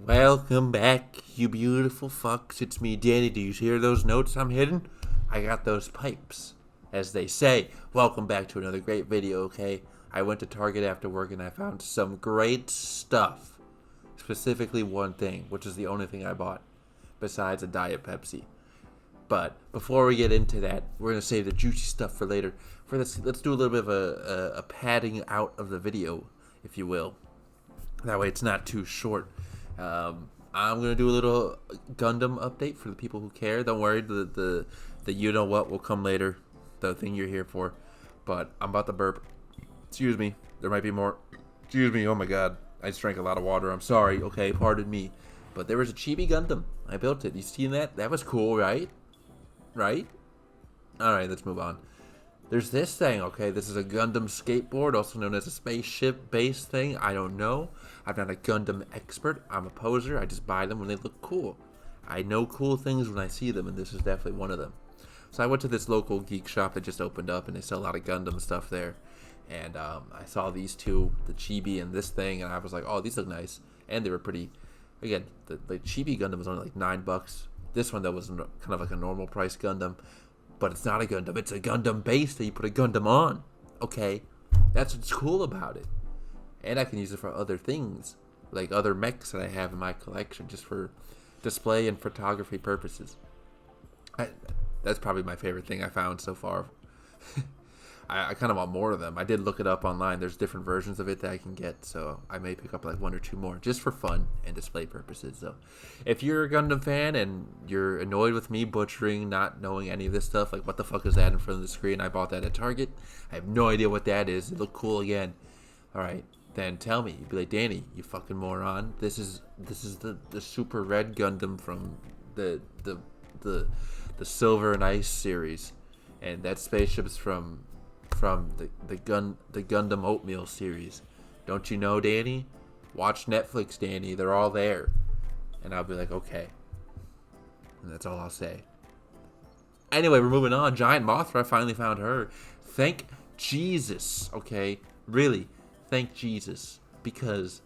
Welcome back, you beautiful fucks. It's me, Danny. Do you hear those notes I'm hitting? I got those pipes, as they say. Welcome back to another great video, okay? I went to Target after work and I found some great stuff. Specifically one thing, which is the only thing I bought, besides a Diet Pepsi. But before we get into that, we're going to save the juicy stuff for later. For this, let's do a little bit of a padding out of the video, if you will. That way it's not too short. I'm going to do a little Gundam update for the people who care. Don't worry, the you know what will come later, the thing you're here for. But I'm about to burp. Excuse me. There might be more. Excuse me. Oh my god. I just drank a lot of water. I'm sorry. Okay, pardon me. But there was a chibi Gundam. I built it. You seen that? That was cool, right? Right? Alright, let's move on. There's this thing, okay? This is a Gundam skateboard, also known as a spaceship-based thing. I don't know. I'm not a Gundam expert. I'm a poser. I just buy them when they look cool. I know cool things when I see them, and this is definitely one of them. So I went to this local geek shop that just opened up, and they sell a lot of Gundam stuff there. And I saw these two, the chibi and this thing, and I was like, oh, these look nice. And they were pretty... Again, the chibi Gundam was only like $9. This one, though, was kind of like a normal price Gundam. But it's not a Gundam. It's a Gundam base that you put a Gundam on. Okay? That's what's cool about it. And I can use it for other things. Like other mechs that I have in my collection. Just for display and photography purposes. That's probably my favorite thing I found so far. I kind of want more of them. I did look it up online. There's different versions of it that I can get. So I may pick up like one or two more. Just for fun and display purposes. So if you're a Gundam fan and you're annoyed with me butchering, not knowing any of this stuff. Like what the fuck is that in front of the screen? I bought that at Target. I have no idea what that is. It looked cool again. Alright. Then tell me. You'd be like, Danny, you fucking moron. This is the super red Gundam from the Silver and Ice series. And that spaceship's from the Gundam Oatmeal series. Don't you know, Danny? Watch Netflix, Danny. They're all there. And I'll be like, okay. And that's all I'll say. Anyway, we're moving on. Giant Mothra, I finally found her. Thank Jesus. Okay? Really, thank Jesus. Because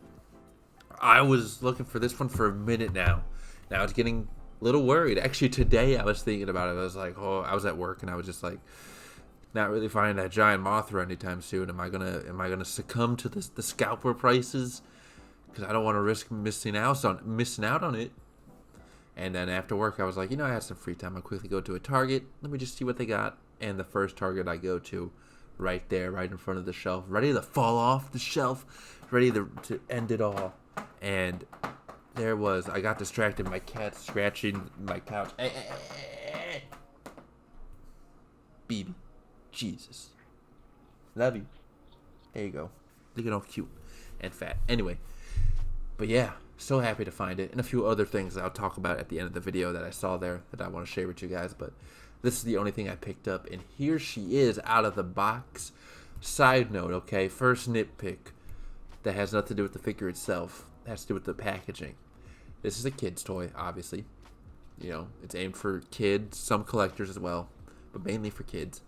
I was looking for this one for a minute now. Now I was getting a little worried. Actually, today I was thinking about it. I was like, oh, I was at work and I was just like, not really finding that giant Mothra anytime soon. Am I gonna succumb to the scalper prices? Because I don't want to risk missing out on it. And then after work, I was like, I had some free time. I'll quickly go to a Target. Let me just see what they got. And the first Target I go to, right there, right in front of the shelf, ready to fall off the shelf, ready to end it all. And there was, I got distracted. My cat scratching my couch. Bebe. Jesus. Love you. There you go. Looking all cute and fat. Anyway. But yeah, so happy to find it. And a few other things that I'll talk about at the end of the video that I saw there that I want to share with you guys. But this is the only thing I picked up. And here she is out of the box. Side note, okay? First nitpick that has nothing to do with the figure itself. It has to do with the packaging. This is a kid's toy, obviously. It's aimed for kids, some collectors as well. But mainly for kids.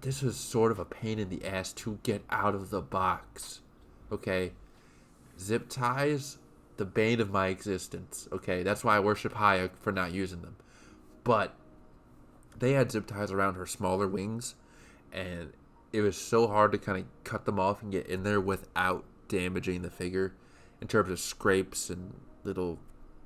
This was sort of a pain in the ass to get out of the box. Okay? Zip ties, the bane of my existence. Okay? That's why I worship Hayek for not using them. But they had zip ties around her smaller wings. And it was so hard to kind of cut them off and get in there without damaging the figure. In terms of scrapes and little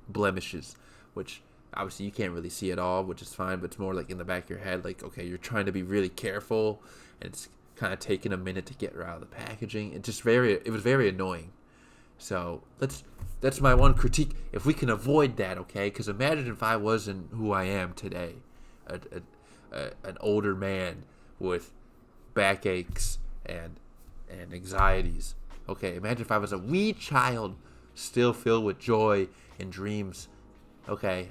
blemishes. Which... obviously, you can't really see it all, which is fine, but it's more like in the back of your head, like, okay, you're trying to be really careful, and it's kind of taking a minute to get her out of the packaging. It was very annoying. So, that's my one critique. If we can avoid that, okay? Because imagine if I wasn't who I am today, an older man with backaches and anxieties. Okay, imagine if I was a wee child, still filled with joy and dreams. Okay,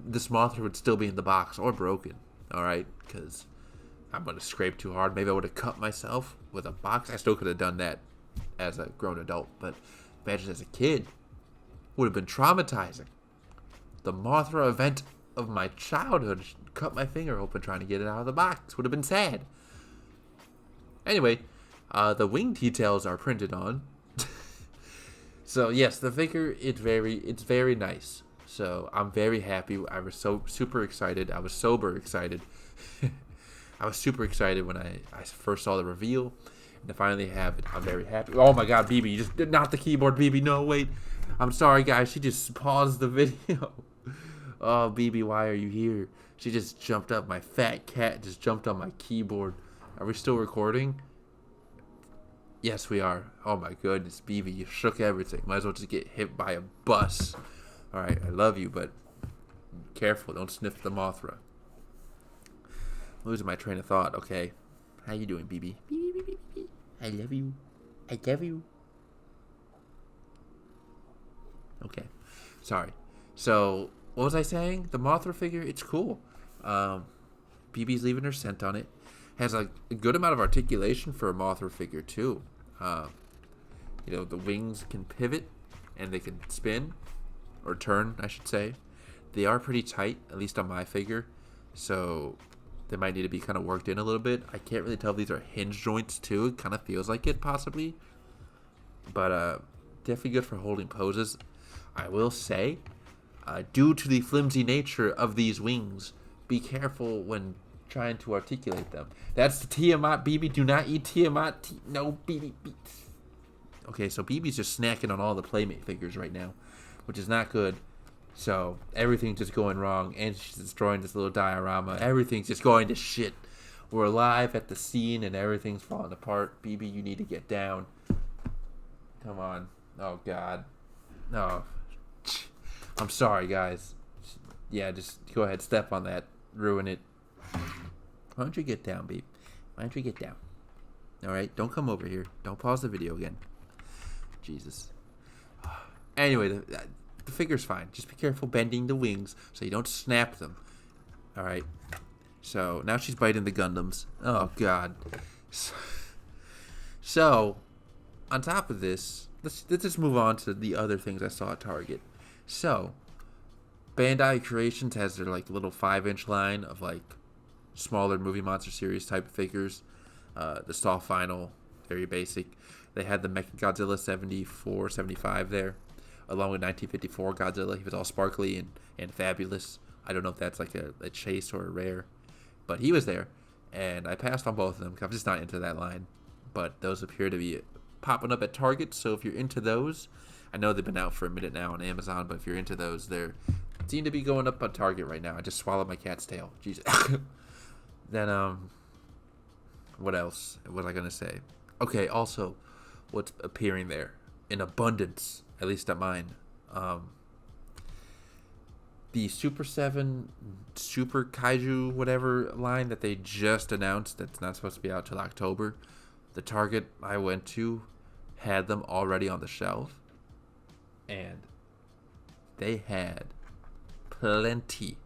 this Mothra would still be in the box or broken, alright? Because I'm going to scrape too hard. Maybe I would have cut myself with a box. I still could have done that as a grown adult, but imagine as a kid. Would have been traumatizing. The Mothra event of my childhood cut my finger open trying to get it out of the box. Would have been sad. Anyway, the wing details are printed on. So yes, the figure it's very nice. So I'm very happy. I was so super excited. I was sober excited. I was super excited when I first saw the reveal, and to finally have it. I'm very happy. Oh my God, Bebe, you just not the keyboard, Bebe. No, wait. I'm sorry, guys. She just paused the video. Oh, Bebe, why are you here? She just jumped up. My fat cat just jumped on my keyboard. Are we still recording? Yes, we are. Oh my goodness, Bebe, you shook everything. Might as well just get hit by a bus. All right, I love you, but careful. Don't sniff the Mothra. Losing my train of thought. Okay, how you doing, Bebe? I love you. I love you. Okay, sorry. So, what was I saying? The Mothra figure, it's cool. Bebe's leaving her scent on it. Has a good amount of articulation for a Mothra figure too. You know, the wings can pivot and they can spin or turn, I should say. They are pretty tight, at least on my figure, so they might need to be kind of worked in a little bit. I can't really tell if these are hinge joints too. It kind of feels like it possibly, but definitely good for holding poses. I will say, due to the flimsy nature of these wings, be careful when trying to articulate them. That's the Tiamat, Bebe. Do not eat Tiamat. No, Bebe. Okay, so Bebe's just snacking on all the Playmate figures right now, which is not good. So everything's just going wrong, and she's destroying this little diorama. Everything's just going to shit. We're live at the scene, and everything's falling apart. Bebe, you need to get down. Come on. Oh, God. No. I'm sorry, guys. Yeah, just go ahead, step on that. Ruin it. Why don't you get down, Bebe? Why don't you get down? Alright, don't come over here. Don't pause the video again. Jesus. Anyway, the figure's fine. Just be careful bending the wings so you don't snap them. Alright. So, now she's biting the Gundams. Oh, God. So, on top of this, let's just move on to the other things I saw at Target. So, Bandai Creations has their like little 5-inch line of like smaller Movie Monster series type figures. The Saw Final, very basic. They had the Mechagodzilla 74, 75 there, along with 1954 Godzilla. He was all sparkly and fabulous. I don't know if that's like a chase or a rare, but he was there, and I passed on both of them because I'm just not into that line. But those appear to be popping up at Target, so if you're into those, I know they've been out for a minute now on Amazon, but if you're into those, they're seem to be going up on Target right now. I just swallowed my cat's tail. Jesus. Then, what else was I going to say? Okay, also, what's appearing there in abundance, at least at mine, the Super 7 Super Kaiju whatever line that they just announced that's not supposed to be out till October. The Target I went to had them already on the shelf, and they had plenty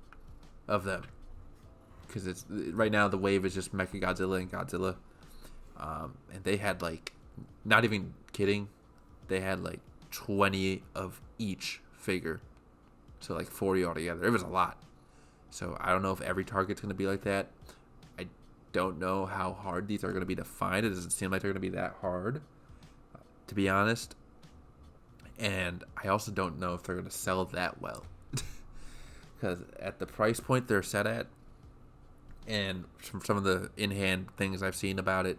of them, because it's right now the wave is just Mechagodzilla and Godzilla, and they had like, not even kidding, they had like 20 of each figure, so like 40 altogether. It was a lot. So I don't know if every Target's going to be like that. I don't know how hard these are going to be to find. It doesn't seem like they're going to be that hard, to be honest. And I also don't know if they're going to sell that well. Because at the price point they're set at, and from some of the in-hand things I've seen about it,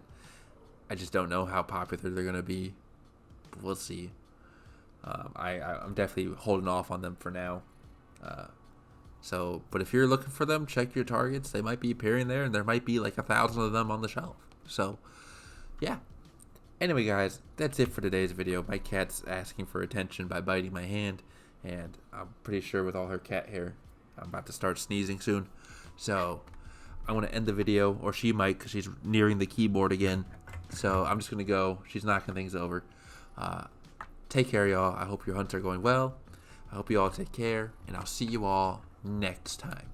I just don't know how popular they're going to be. But we'll see. I'm definitely holding off on them for now. But if you're looking for them, check your Targets. They might be appearing there, and there might be like 1,000 of them on the shelf. So, yeah. Anyway, guys, that's it for today's video. My cat's asking for attention by biting my hand, and I'm pretty sure with all her cat hair, I'm about to start sneezing soon. So, I'm going to end the video, or she might, because she's nearing the keyboard again. So, I'm just going to go. She's knocking things over. Take care, y'all. I hope your hunts are going well. I hope you all take care, and I'll see you all next time.